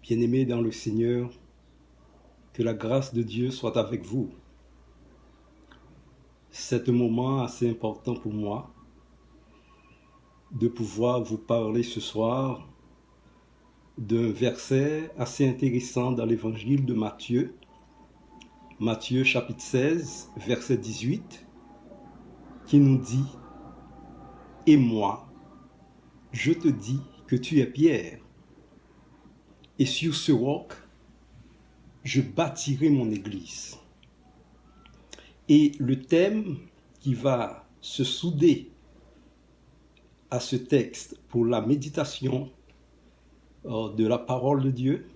Bien-aimés dans le Seigneur, que la grâce de Dieu soit avec vous. C'est un moment assez important pour moi de pouvoir vous parler ce soir d'un verset assez intéressant dans l'évangile de Matthieu. Matthieu chapitre 16, verset 18, qui nous dit « Et moi, je te dis que tu es Pierre, et sur ce roc, je bâtirai mon église. » Et le thème qui va se souder à ce texte pour la méditation de la parole de Dieu,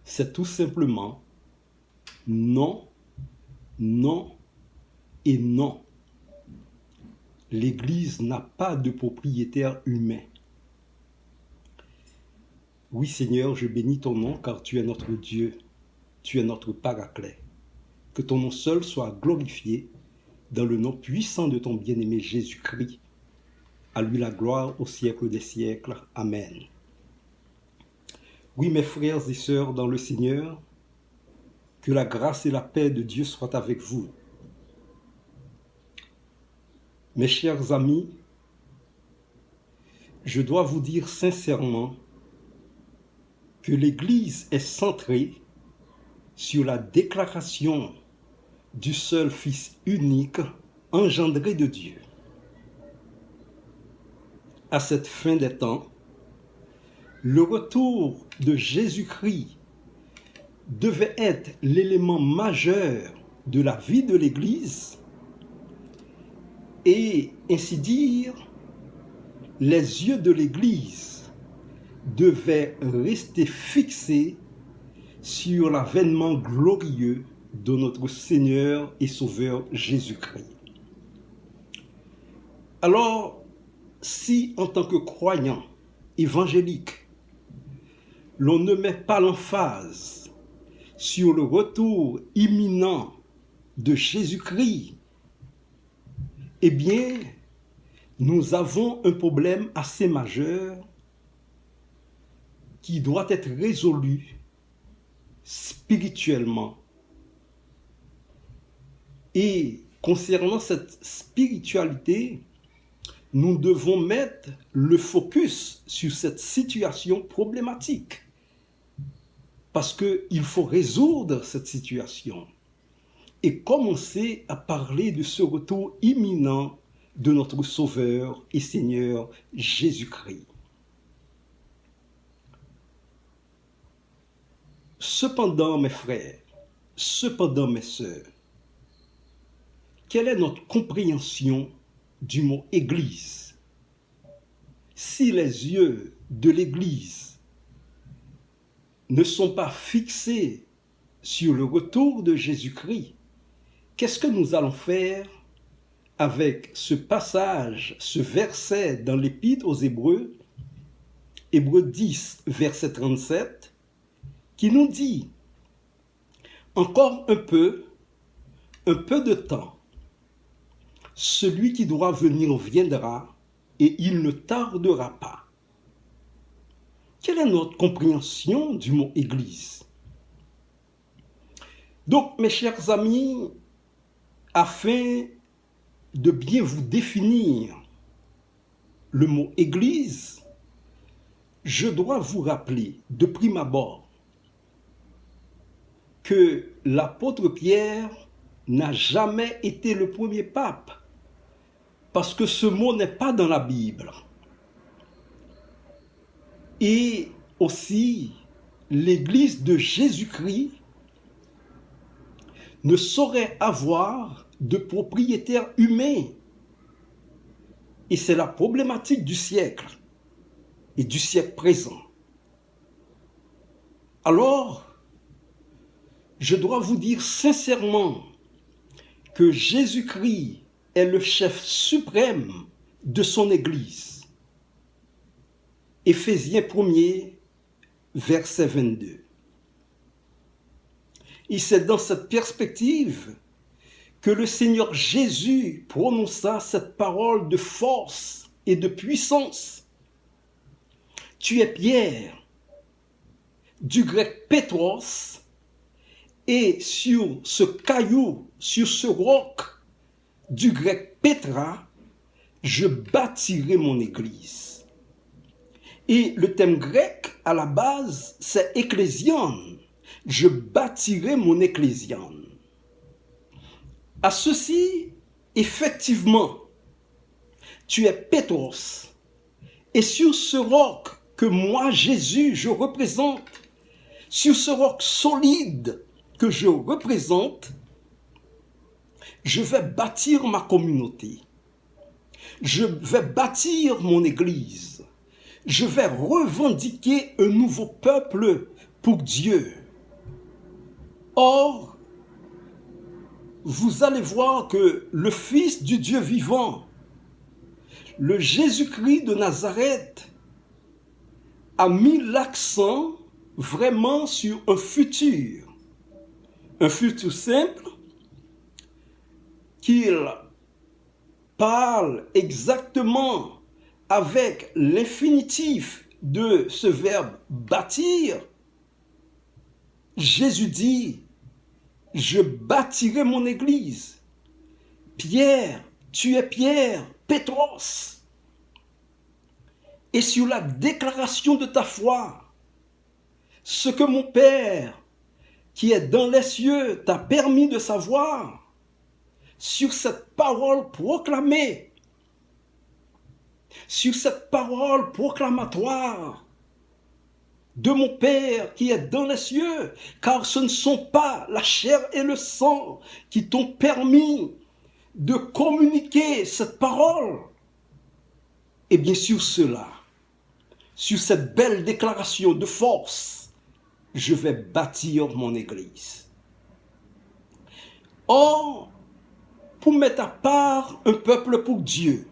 c'est tout simplement non, non et non. L'Église n'a pas de propriétaire humain. Oui Seigneur, je bénis ton nom car tu es notre Dieu, tu es notre Paraclet. Que ton nom seul soit glorifié dans le nom puissant de ton bien-aimé Jésus-Christ. À lui la gloire au siècle des siècles. Amen. Oui, mes frères et sœurs dans le Seigneur, que la grâce et la paix de Dieu soient avec vous. Mes chers amis, je dois vous dire sincèrement que l'Église est centrée sur la déclaration du seul Fils unique engendré de Dieu. À cette fin des temps, le retour de Jésus-Christ devait être l'élément majeur de la vie de l'Église et, ainsi dire, les yeux de l'Église devaient rester fixés sur l'avènement glorieux de notre Seigneur et Sauveur Jésus-Christ. Alors, si en tant que croyant évangélique, l'on ne met pas l'emphase sur le retour imminent de Jésus-Christ, eh bien, nous avons un problème assez majeur qui doit être résolu spirituellement. Et concernant cette spiritualité, nous devons mettre le focus sur cette situation problématique. Parce qu'il faut résoudre cette situation et commencer à parler de ce retour imminent de notre Sauveur et Seigneur Jésus-Christ. Cependant, mes frères, cependant, mes sœurs, quelle est notre compréhension du mot Église? Si les yeux de l'Église ne sont pas fixés sur le retour de Jésus-Christ, qu'est-ce que nous allons faire avec ce passage, ce verset dans l'Épître aux Hébreux, Hébreux 10, verset 37, qui nous dit « Encore un peu de temps, celui qui doit venir viendra et il ne tardera pas. » Quelle est notre compréhension du mot Église? Donc, mes chers amis, afin de bien vous définir le mot Église, je dois vous rappeler de prime abord que l'apôtre Pierre n'a jamais été le premier pape, parce que ce mot n'est pas dans la Bible. Et aussi, l'Église de Jésus-Christ ne saurait avoir de propriétaire humain. Et c'est la problématique du siècle et du siècle présent. Alors, je dois vous dire sincèrement que Jésus-Christ est le chef suprême de son Église. Éphésiens 1er, verset 22. Et c'est dans cette perspective que le Seigneur Jésus prononça cette parole de force et de puissance. Tu es Pierre, du grec Pétros, et sur ce caillou, sur ce roc, du grec Pétra, je bâtirai mon église. Et le thème grec, à la base, c'est ecclésian. Je bâtirai mon ecclésian. À ceci, effectivement, tu es Pétros. Et sur ce roc que moi, Jésus, je représente, sur ce roc solide que je représente, je vais bâtir ma communauté. Je vais bâtir mon église. Je vais revendiquer un nouveau peuple pour Dieu. Or, vous allez voir que le Fils du Dieu vivant, le Jésus-Christ de Nazareth, a mis l'accent vraiment sur un futur simple, qu'il parle exactement avec l'infinitif de ce verbe bâtir. Jésus dit, je bâtirai mon église. Pierre, tu es Pierre, Pétros. Et sur la déclaration de ta foi, ce que mon Père, qui est dans les cieux, t'a permis de savoir, sur cette parole proclamée, sur cette parole proclamatoire de mon Père qui est dans les cieux, car ce ne sont pas la chair et le sang qui t'ont permis de communiquer cette parole. Et bien sûr cela, sur cette belle déclaration de force, je vais bâtir mon église. Or, pour mettre à part un peuple pour Dieu,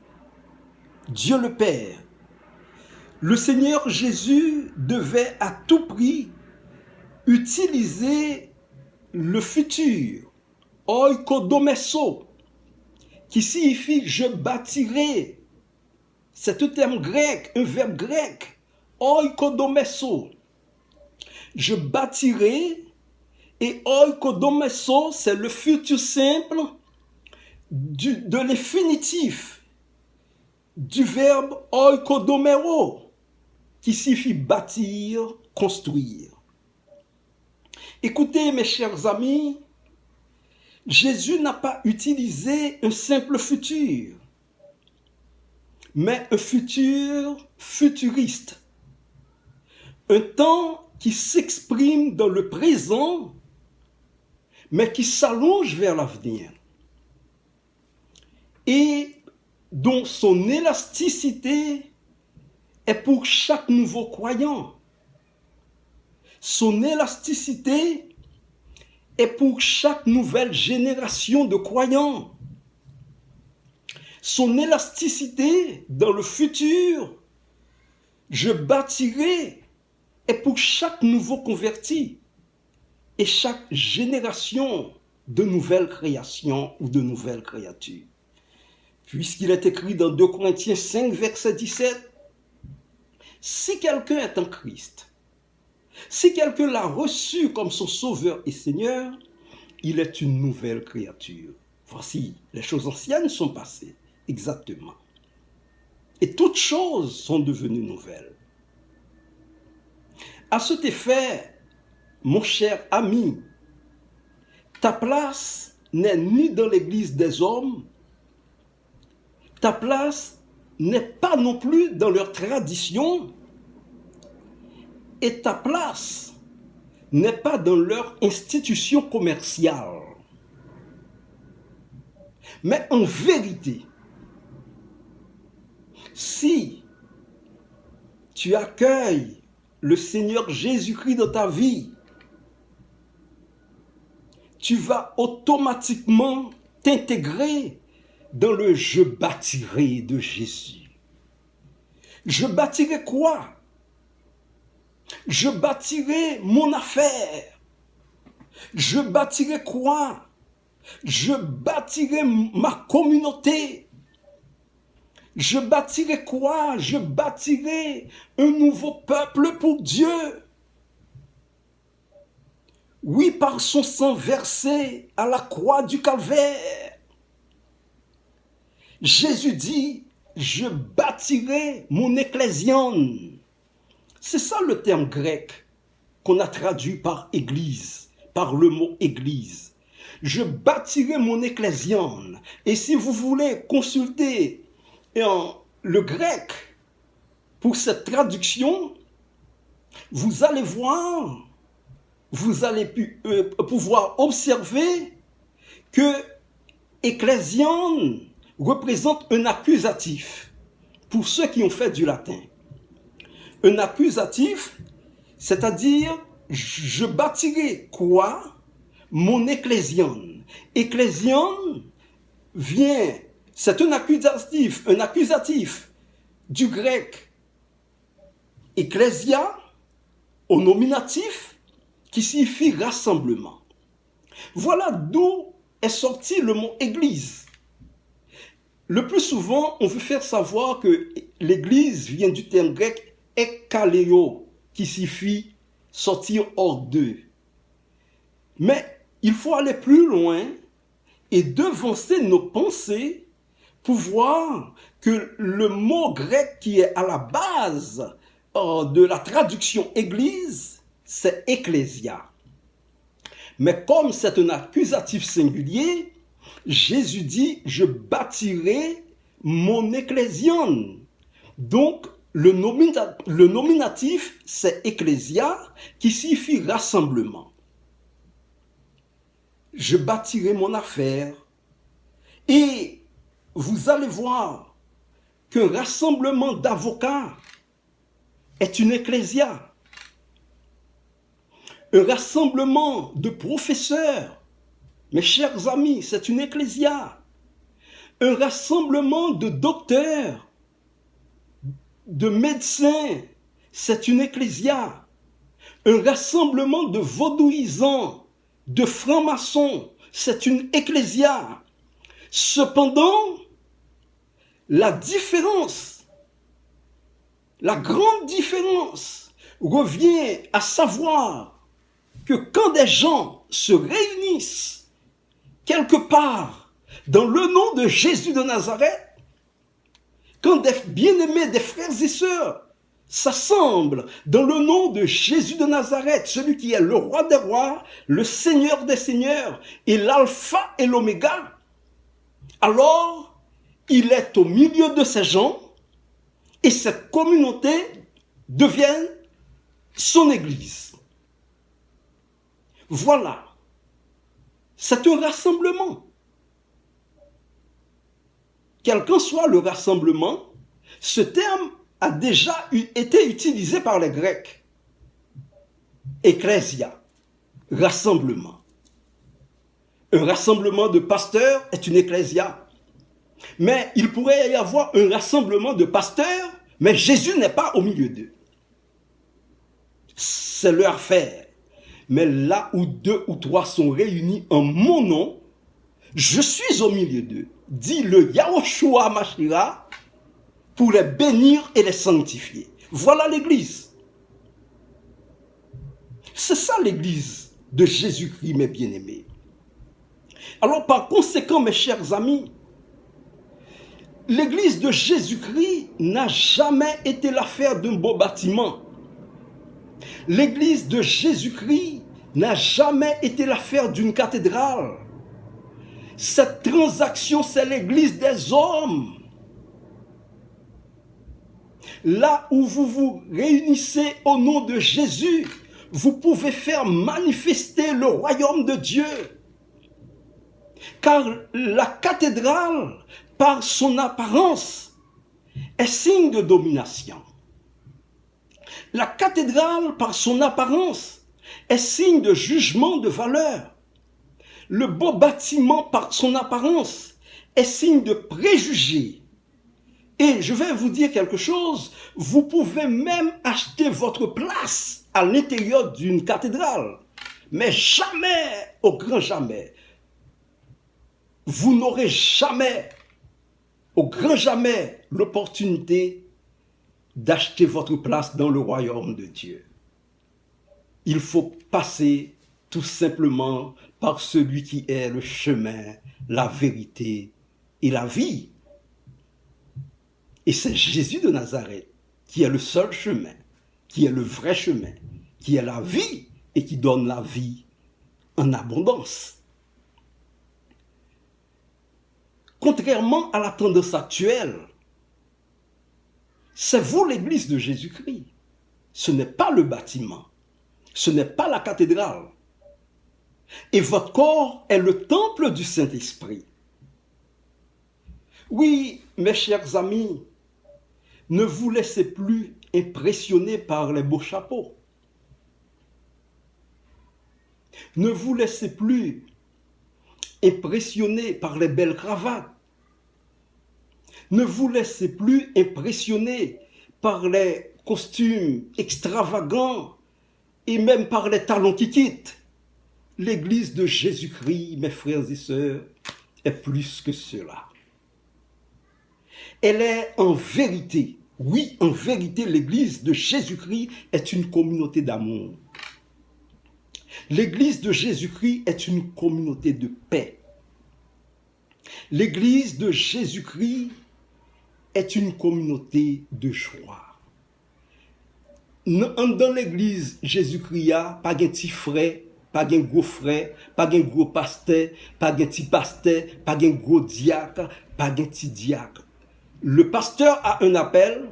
Dieu le Père, le Seigneur Jésus devait à tout prix utiliser le futur, oikodomesso, qui signifie je bâtirai. C'est un terme grec, un verbe grec, oikodomesso. Je bâtirai, et oikodomesso, c'est le futur simple de l'infinitif du verbe oikodomero, qui signifie bâtir, construire. Écoutez mes chers amis, Jésus n'a pas utilisé un simple futur, mais un futur futuriste. Un temps qui s'exprime dans le présent, mais qui s'allonge vers l'avenir. Et dont son élasticité est pour chaque nouveau croyant. Son élasticité est pour chaque nouvelle génération de croyants. Son élasticité dans le futur, je bâtirai, est pour chaque nouveau converti et chaque génération de nouvelles créations ou de nouvelles créatures. Puisqu'il est écrit dans 2 Corinthiens 5, verset 17, « Si quelqu'un est en Christ, si quelqu'un l'a reçu comme son Sauveur et Seigneur, il est une nouvelle créature. Voici, les choses anciennes sont passées, exactement. Et toutes choses sont devenues nouvelles. » À cet effet, mon cher ami, ta place n'est ni dans l'église des hommes, ta place n'est pas non plus dans leur tradition, et ta place n'est pas dans leur institution commerciale. Mais en vérité, si tu accueilles le Seigneur Jésus-Christ dans ta vie, tu vas automatiquement t'intégrer dans le « je bâtirai » de Jésus. Je bâtirai quoi? Je bâtirai mon affaire. Je bâtirai quoi? Je bâtirai ma communauté. Je bâtirai quoi? Je bâtirai un nouveau peuple pour Dieu. Oui, par son sang versé à la croix du calvaire. Jésus dit, je bâtirai mon ecclésian. C'est ça le terme grec qu'on a traduit par église, par le mot église. Je bâtirai mon ecclésian. Et si vous voulez consulter le grec pour cette traduction, vous allez voir, vous allez pouvoir observer que ecclésian représente un accusatif pour ceux qui ont fait du latin. Un accusatif, c'est-à-dire je bâtirai quoi? Mon ecclésian. Ecclésian vient, c'est un accusatif du grec ecclésia au nominatif qui signifie rassemblement. Voilà d'où est sorti le mot église. Le plus souvent, on veut faire savoir que l'église vient du terme grec ekkaleo, qui signifie sortir hors d'eux. Mais il faut aller plus loin et devancer nos pensées pour voir que le mot grec qui est à la base de la traduction église, c'est ecclésia. Mais comme c'est un accusatif singulier, Jésus dit, je bâtirai mon ecclésian. Donc, le nominatif, c'est ecclésia, qui signifie rassemblement. Je bâtirai mon affaire. Et vous allez voir qu'un rassemblement d'avocats est une ecclésia. Un rassemblement de professeurs, mes chers amis, c'est une ecclésia. Un rassemblement de docteurs, de médecins, c'est une ecclésia. Un rassemblement de vaudouisants, de francs-maçons, c'est une ecclésia. Cependant, la grande différence revient à savoir que quand des gens se réunissent quelque part dans le nom de Jésus de Nazareth, quand des bien-aimés, des frères et sœurs s'assemblent dans le nom de Jésus de Nazareth, celui qui est le roi des rois, le Seigneur des seigneurs et l'alpha et l'oméga, alors il est au milieu de ces gens et cette communauté devient son église. Voilà, c'est un rassemblement. Quel qu'en soit le rassemblement, ce terme a déjà été utilisé par les Grecs. Ecclésia, rassemblement. Un rassemblement de pasteurs est une ecclésia. Mais il pourrait y avoir un rassemblement de pasteurs, mais Jésus n'est pas au milieu d'eux. C'est leur affaire. Mais là où 2 ou 3 sont réunis en mon nom, je suis au milieu d'eux, dit le Yahushua Mashiach, pour les bénir et les sanctifier. Voilà l'église. C'est ça l'église de Jésus-Christ, mes bien-aimés. Alors par conséquent, mes chers amis, l'église de Jésus-Christ n'a jamais été l'affaire d'un beau bâtiment. L'église de Jésus-Christ n'a jamais été l'affaire d'une cathédrale. Cette transaction, c'est l'église des hommes. Là où vous vous réunissez au nom de Jésus, vous pouvez faire manifester le royaume de Dieu. Car la cathédrale, par son apparence, est signe de domination. La cathédrale, par son apparence, est signe de jugement de valeur. Le beau bâtiment, par son apparence, est signe de préjugés. Et je vais vous dire quelque chose, vous pouvez même acheter votre place à l'intérieur d'une cathédrale. Mais jamais, au grand jamais, vous n'aurez jamais, au grand jamais, l'opportunité d'acheter votre place dans le royaume de Dieu. Il faut passer tout simplement par celui qui est le chemin, la vérité et la vie. Et c'est Jésus de Nazareth qui est le seul chemin, qui est le vrai chemin, qui est la vie et qui donne la vie en abondance. Contrairement à la tendance actuelle, c'est vous l'Église de Jésus-Christ. Ce n'est pas le bâtiment, ce n'est pas la cathédrale. Et votre corps est le temple du Saint-Esprit. Oui, mes chers amis, ne vous laissez plus impressionner par les beaux chapeaux. Ne vous laissez plus impressionner par les belles cravates. Ne vous laissez plus impressionner par les costumes extravagants et même par les talons qui quittent. L'Église de Jésus-Christ, mes frères et sœurs, est plus que cela. Elle est en vérité, oui, en vérité, l'Église de Jésus-Christ est une communauté d'amour. L'Église de Jésus-Christ est une communauté de paix. L'Église de Jésus-Christ est une communauté de joie. Dans l'Église Jésus-Christ, il n'y a pas de petit frère, pas de gros frère, pas de gros pasteur, pas de petit pasteur, pas de gros diacre, pas de petit diacre. Le pasteur a un appel,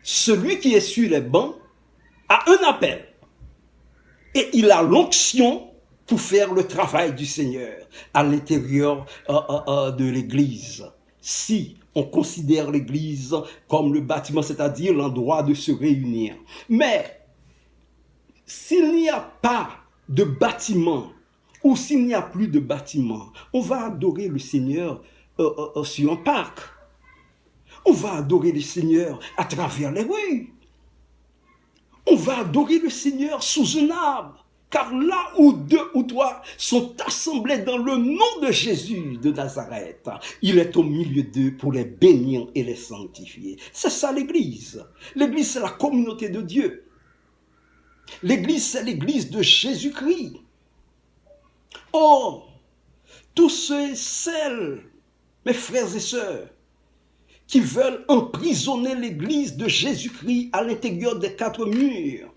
celui qui est sur les bancs a un appel. Et il a l'onction pour faire le travail du Seigneur à l'intérieur de l'Église. Si on considère l'Église comme le bâtiment, c'est-à-dire l'endroit de se réunir. Mais s'il n'y a pas de bâtiment, ou s'il n'y a plus de bâtiment, on va adorer le Seigneur sur un parc. On va adorer le Seigneur à travers les rues. On va adorer le Seigneur sous un arbre. Car là où 2 ou 3 sont assemblés dans le nom de Jésus de Nazareth, il est au milieu d'eux pour les bénir et les sanctifier. C'est ça l'Église. L'Église, c'est la communauté de Dieu. L'Église, c'est l'Église de Jésus-Christ. Or, tous ceux et celles, mes frères et sœurs, qui veulent emprisonner l'Église de Jésus-Christ à l'intérieur des 4 murs,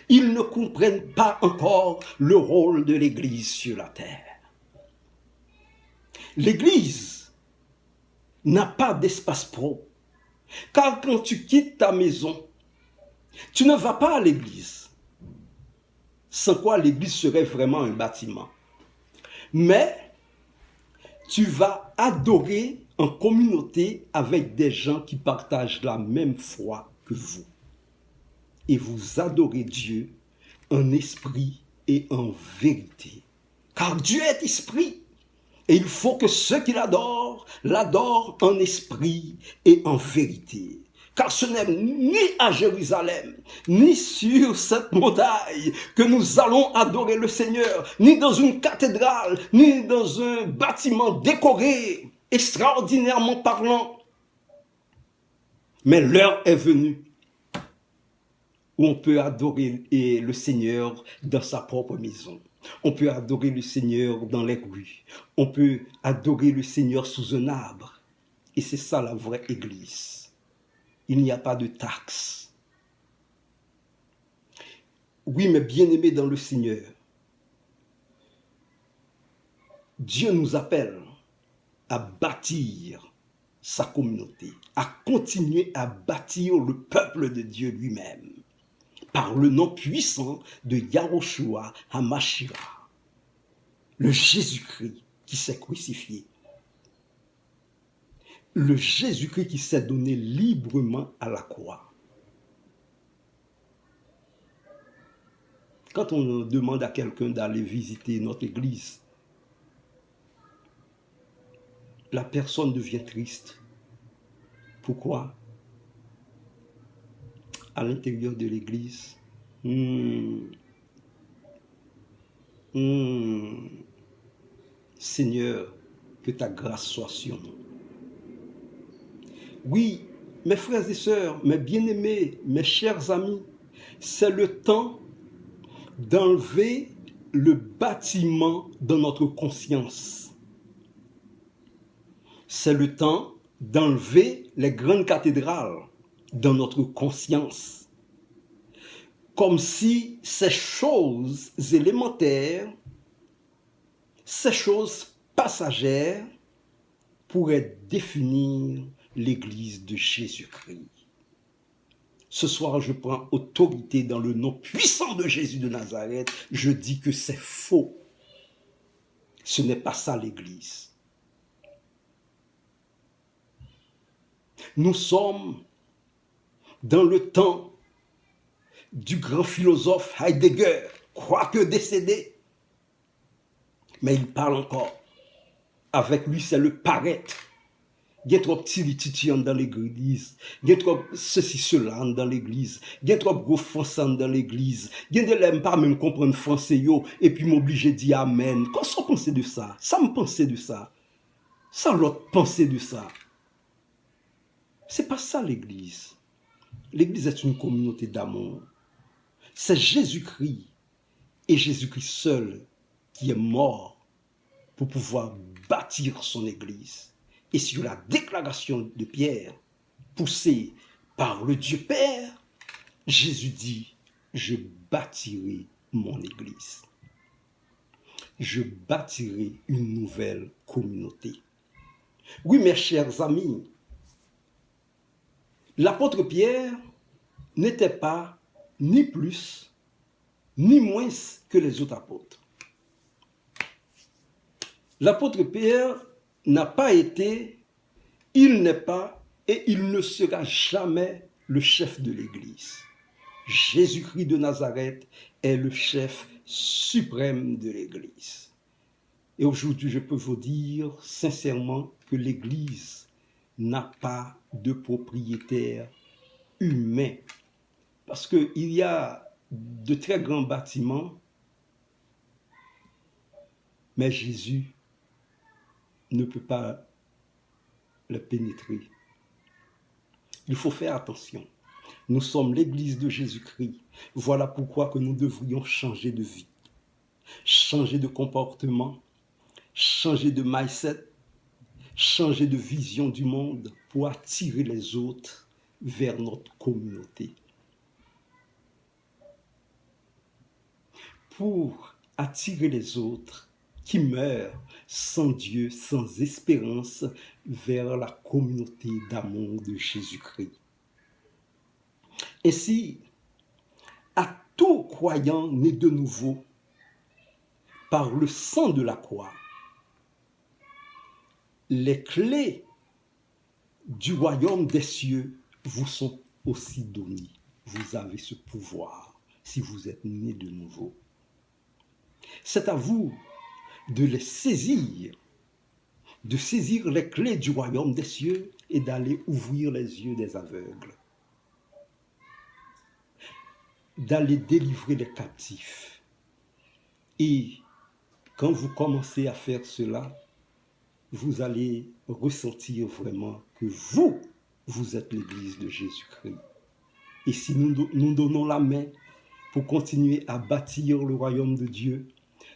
ils ne comprennent pas encore le rôle de l'Église sur la terre. L'Église n'a pas d'espace pro. Car quand tu quittes ta maison, tu ne vas pas à l'Église. Sans quoi l'Église serait vraiment un bâtiment. Mais tu vas adorer en communauté avec des gens qui partagent la même foi que vous. Et vous adorez Dieu en esprit et en vérité. Car Dieu est esprit. Et il faut que ceux qui l'adorent en esprit et en vérité. Car ce n'est ni à Jérusalem, ni sur cette montagne que nous allons adorer le Seigneur, ni dans une cathédrale, ni dans un bâtiment décoré, extraordinairement parlant. Mais l'heure est venue où on peut adorer le Seigneur dans sa propre maison. On peut adorer le Seigneur dans les rues. On peut adorer le Seigneur sous un arbre. Et c'est ça la vraie Église. Il n'y a pas de taxe. Oui, mais bien-aimés dans le Seigneur, Dieu nous appelle à bâtir sa communauté, à continuer à bâtir le peuple de Dieu lui-même, par le nom puissant de Yahushua HaMashiach, le Jésus-Christ qui s'est crucifié, le Jésus-Christ qui s'est donné librement à la croix. Quand on demande à quelqu'un d'aller visiter notre église, la personne devient triste. Pourquoi? À l'intérieur de l'église, Seigneur, que ta grâce soit sur nous. Oui, mes frères et sœurs, mes bien-aimés, mes chers amis, c'est le temps d'enlever le bâtiment de notre conscience. C'est le temps d'enlever les grandes cathédrales dans notre conscience. Comme si ces choses élémentaires, ces choses passagères pourraient définir l'Église de Jésus-Christ. Ce soir, je prends autorité dans le nom puissant de Jésus de Nazareth. Je dis que c'est faux. Ce n'est pas ça l'Église. Nous sommes dans le temps du grand philosophe Heidegger, quoique décédé. Mais il parle encore. Avec lui, c'est le paraître. Il y a trop de petits dans l'église. Il y a trop ceci, cela dans l'église. Il y a trop de gros français dans l'église. Il y a des gens pas même comprendre français et puis m'obliger de dire amen. Qu'est-ce que vous pensez de ça? Ça me pensait de ça. Ça l'autre pensait de ça. C'est pas ça l'église. L'église est une communauté d'amour. C'est Jésus-Christ et Jésus-Christ seul qui est mort pour pouvoir bâtir son église. Et sur la déclaration de Pierre, poussée par le Dieu Père, Jésus dit, je bâtirai mon église. Je bâtirai une nouvelle communauté. Oui, mes chers amis, l'apôtre Pierre n'était pas ni plus ni moins que les autres apôtres. L'apôtre Pierre n'a pas été, il n'est pas et il ne sera jamais le chef de l'Église. Jésus-Christ de Nazareth est le chef suprême de l'Église. Et aujourd'hui, je peux vous dire sincèrement que l'Église n'a pas de propriétaire humain. Parce qu'il y a de très grands bâtiments, mais Jésus ne peut pas le pénétrer. Il faut faire attention. Nous sommes l'Église de Jésus-Christ. Voilà pourquoi que nous devrions changer de vie, changer de comportement, changer de mindset, changer de vision du monde pour attirer les autres vers notre communauté. Pour attirer les autres qui meurent sans Dieu, sans espérance, vers la communauté d'amour de Jésus-Christ. Ainsi, à tout croyant né de nouveau, par le sang de la croix, les clés du royaume des cieux vous sont aussi données. Vous avez ce pouvoir si vous êtes né de nouveau. C'est à vous de les saisir, de saisir les clés du royaume des cieux et d'aller ouvrir les yeux des aveugles, d'aller délivrer les captifs. Et quand vous commencez à faire cela, vous allez ressentir vraiment que vous êtes l'Église de Jésus-Christ. Et si nous donnons la main pour continuer à bâtir le royaume de Dieu,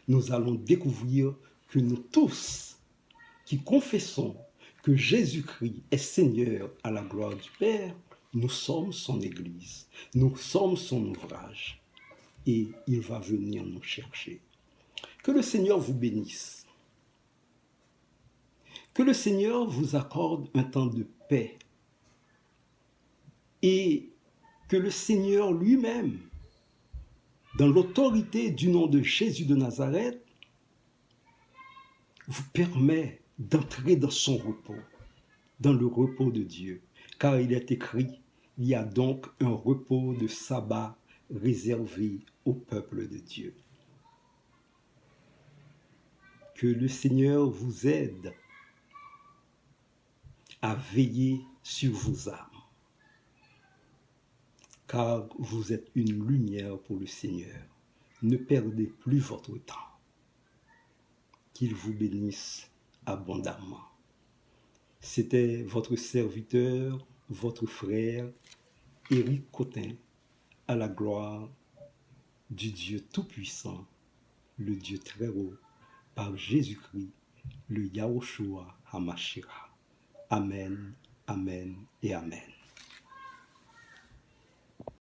nous allons découvrir que nous tous qui confessons que Jésus-Christ est Seigneur à la gloire du Père, nous sommes son Église, nous sommes son ouvrage et il va venir nous chercher. Que le Seigneur vous bénisse. Que le Seigneur vous accorde un temps de paix et que le Seigneur lui-même, dans l'autorité du nom de Jésus de Nazareth, vous permet d'entrer dans son repos, dans le repos de Dieu. Car il est écrit, il y a donc un repos de sabbat réservé au peuple de Dieu. Que le Seigneur vous aide à veiller sur vos âmes, car vous êtes une lumière pour le Seigneur. Ne perdez plus votre temps. Qu'il vous bénisse abondamment. C'était votre serviteur, votre frère, Éric Cotin, à la gloire du Dieu Tout-Puissant le Dieu très haut, par Jésus-Christ, le Yahushua HaMashiach. Amen, Amen et Amen.